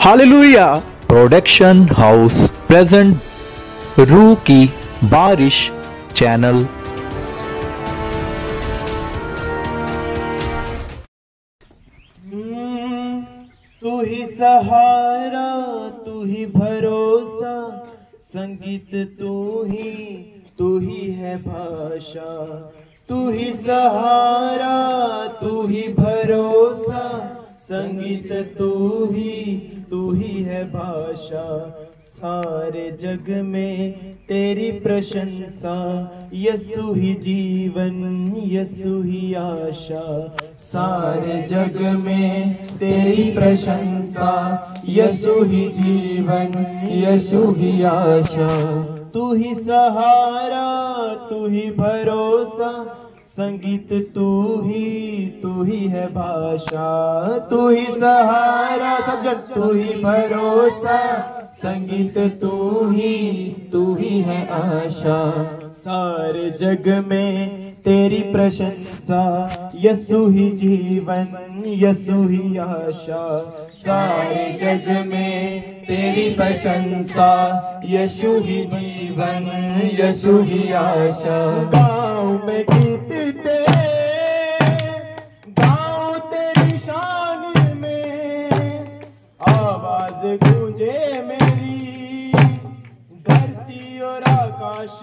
Hallelujah production house present रूह की बारिश चैनल। तू ही सहारा, तू ही भरोसा, संगीत तू ही है भाषा। तू ही सहारा, तू ही भरोसा, संगीत तू ही है भाषा। सारे जग में तेरी प्रशंसा, यीशु ही जीवन, यीशु ही आशा। सारे जग में तेरी प्रशंसा, यीशु ही जीवन, यीशु ही आशा। तू ही सहारा, तू ही भरोसा, संगीत तू ही है भाषा। तू ही सहारा, सब जन तू ही भरोसा, संगीत तू ही है आशा। सारे जग में तेरी प्रशंसा, यीशु ही जीवन, यीशु ही आशा। सारे जग में तेरी प्रशंसा, यीशु ही जीवन, यीशु ही आशा। गाँव में गीत गाँव तेरी शान में, आवाज गूंजे मेरी धरती और आकाश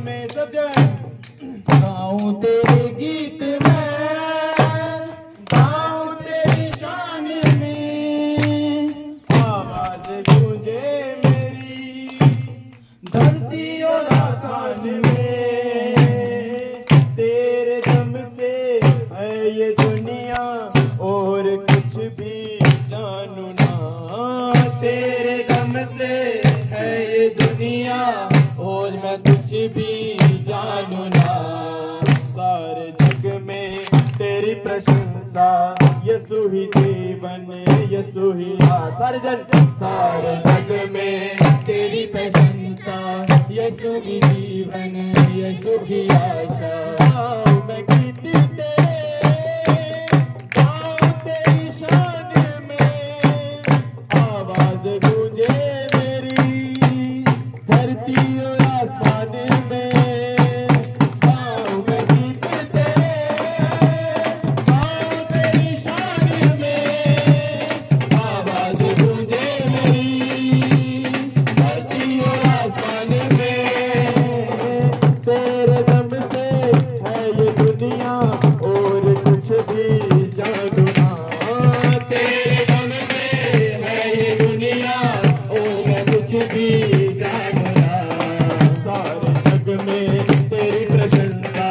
में। सब जन गाँव तेरे गीत में, गाँव तेरी शान में, आवाज गूंजे मेरी धरती और आकाश में। तेरे दम से है ये दुनिया, और कुछ भी जानू ना। तेरे दम से है ये दुनिया, और मैं कुछ भी जानू ना। सारे जग में तेरी प्रशंसा, यीशु ही जीवन, यीशु ही सारे जन। सारे जग में तेरी प्रशंसा, यीशु ही जीवन, यीशु ही आशा। मैं गीत तेरी शान में, आवाज गूंजे मेरी धरती और आसमान में। मैं गीत तेरी शान में, आवाज गूंजे मेरी धरती और आसमान में। तेरे दम से है ये दुनिया, और कुछ भी जानू ना। तेरे दम से है ये दुनिया, और मैं कुछ भी जानू ना। सारे जग में तेरी प्रशंसा,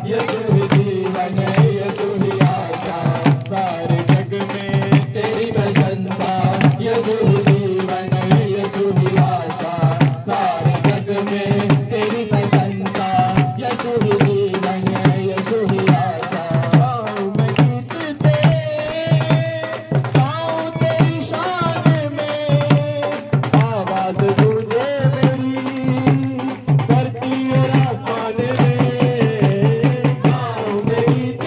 यीशु ही जीवन, यीशु ही आशा। सारे जग में तेरी प्रशंसा, यीशु ही जीवन, यीशु ही आशा। सारे जग में तेरी प्रशंसा, यीशु ही जीवन, यीशु ही आशा। सारे जग में तेरी प्रशंसा, यीशु ही जीवन, यीशु ही आशा। मैं गीत गाऊं तेरी शान में, आवाज गूंजे मेरी धरती और आसमान में। गाऊं मैं गीत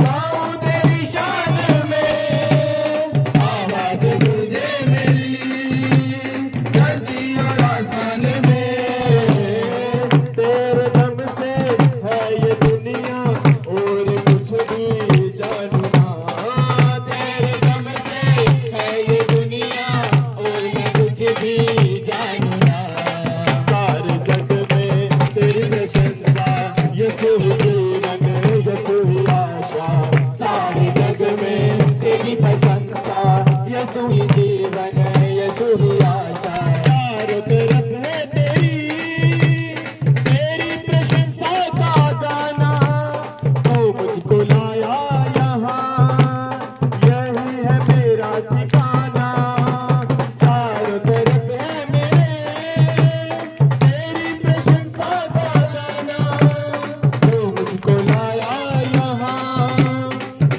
गाऊं तेरी शान में, आवाज गूंजे मेरी धरती और आसमान में। तेरे दम से है ये दुनिया, और कुछ भी जानू ना। तेरे दम से है ये दुनिया, और मैं कुछ भी जानू ना। सारे जग में तेरी प्रशंसा, यीशु ही जीवन, यीशु ही आशा। सारे जग में तेरी प्रशंसा, यीशु ही जीवन, यीशु ही आशा। चारों तरफ है तेरी प्रशंसा का गाना। तू मुझको लाया यहाँ, यही है मेरा ठिकाना। चारों तरफ है तेरी प्रशंसा का गाना। तू मुझको लाया यहाँ,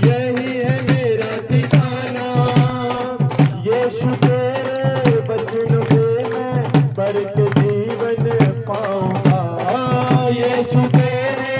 यही है मेरा ठिकाना। यीशु तेरे वचन से मैं भर के जीवन पाऊंगा। यीशु तेरे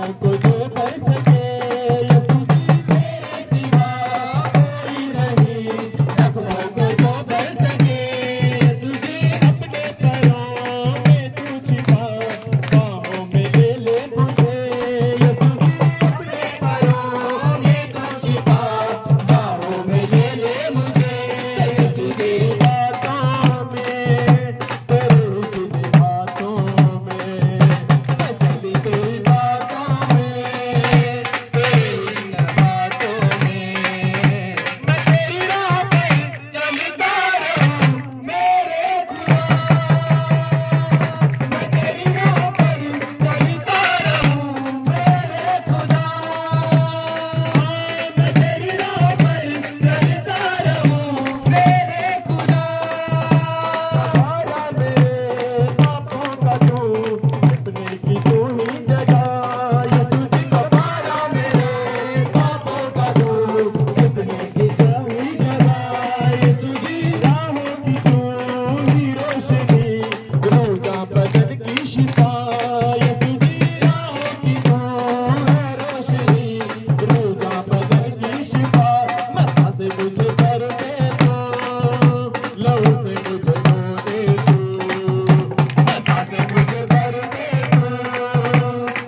को जो कर सके यीशु तेरे सिवा कोई नहीं, जख्मों को जो कर सके यीशु अपने पैरों में तू छिपा, बाहों में ले ले मुझे यीशु अपने पैरों में तू छिपा, बाहों में ले ले मुझे यीशु की बातों में, तेरे यीशु की बातों में, मैं चली तेरी बातों में, तेरी इन बातों में, मैं तेरी राह पर चलता रहूं मेरे खुदा, मैं तेरी राह पर चलता रहूं मेरे खुदा, मैं तेरी राह पर चलता रहूं मेरे खुदा। सहारा मेरे पापों का तू, अपने की तू ही जगह यीशु जी, सहारा मेरे पापों का तू, अपने की तू ही जगह यीशु जी, राहों की तू ही रोशनी, रोजा बदन की शिफा यीशु जी, राहों की तू है रोशनी, रोजा बदन की शिफा, मथा से मुझे कर दे तू, लहू से मुझे धो दे तू, मथा से मुझे कर दे तू,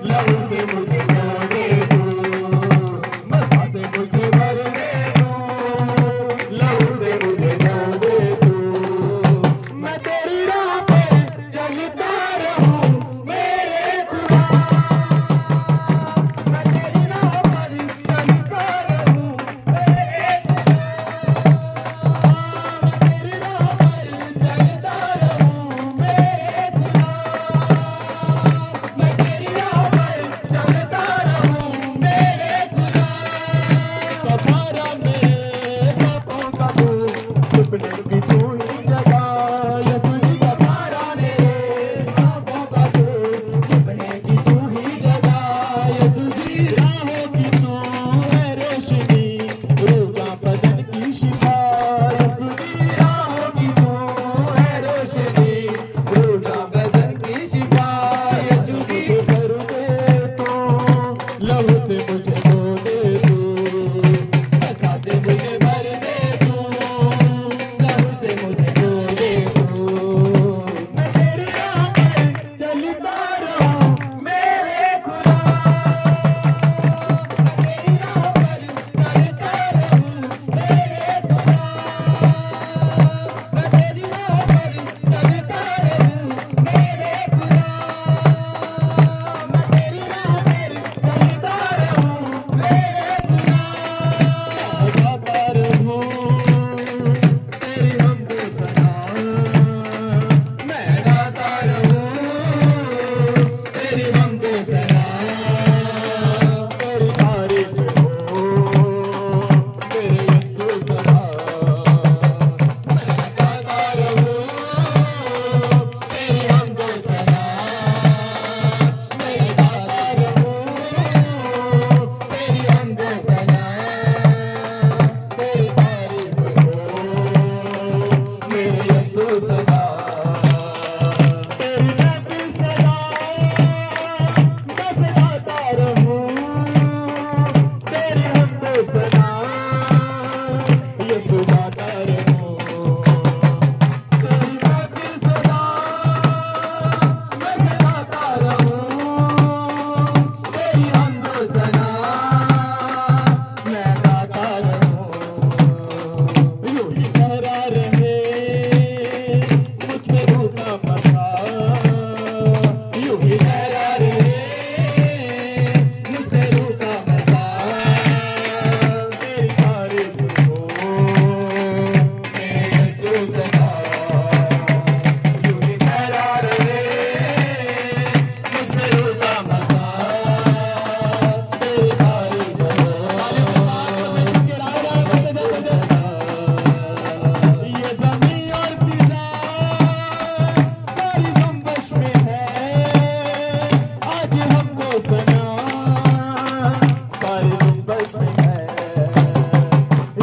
लहू से मुझे धो दे तू, मथा से मुझे भर दे तू, लहू से मुझे धो दे तू, मैं तेरी राह पे चलता रहूं मेरे खुदा, मैं तेरी राह पर चलता रहूं मेरे खुदा, मैं तेरी राह पर चलता रहूं मेरे खुदा, मैं तेरी राह पर चलता रहूं मेरे खुदा। सहारा मेरे पापों का तू, अपने की तू ही जगह यीशु जी, सहारा मेरे पापों का तू, अपने की तू ही जगह यीशु जी, राहों की तू है रोशनी, रोजा बदन की शिफा यीशु जी, राहों की तू है रोशनी, रोजा बदन की शिफा यीशु जी, कर दे तू, लहू से मुझे धो दे तू, मथा से मुझे भर दे तू, लहू से मुझे धो दे तू, मैं तेरी राह पर चलता रहूं मेरे खुदा, मैं तेरी राह पर चलता रहूं मेरे खुदा, मैं तेरी राह पर चलता रहूं मेरे खुदा, मैं तेरी राह पर चलता रहूं मेरे खुदा। गाता रहूं तेरी हमद सना, मैं गाता रहूं तेरी हमद सना, तेरी तारीफ हो तेरे यीशु सना, मैं गाता रहूं तेरी हमद सना, मैं गाता रहूं तेरी हमद सना, तेरी तारीफ हो मेरे यीशु सदा, तेरी महफिल सदा बस गाता रहूं, तेरी हमद सना यीशु गाता रहूं, तेरी महफिल सदा बस गाता रहूं, तेरी हमद सना मैं गाता रहूं, यूं ही ठहरा रहे मुझ में रूह का पता, यूं ही ठहरा रहे मुझ में रूह का मज़ा, तेरी तारीफ हो मेरे यीशु सदा, यूं ही ठहरा रहे मुझ में रूह का मज़ा, तेरी तारीफ हो ये ज़मीं और फिज़ा सारी जुम्बश में है, आज हमको सना सारी जुम्बश में है,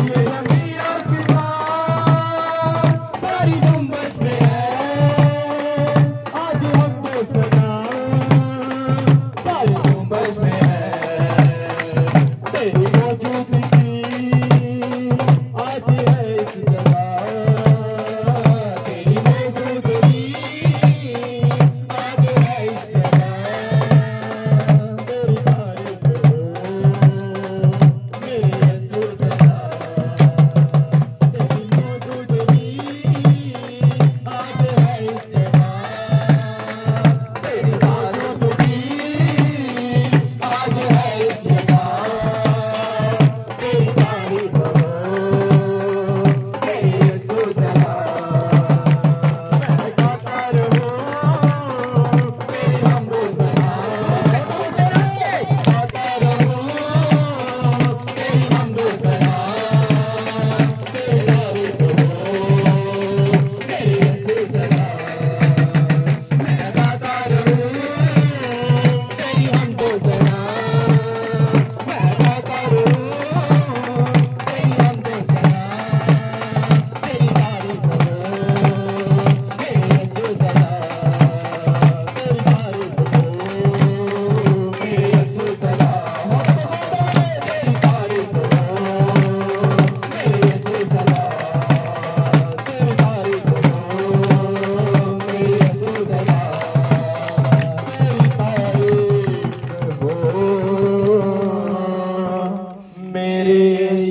ये ज़मीं और फिज़ा सारी जुम्बश में है, आज हमको सना सारी जुम्बश में है।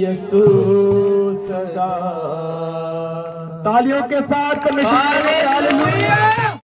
यीशु सदा। तालियों के साथ हालेलुया।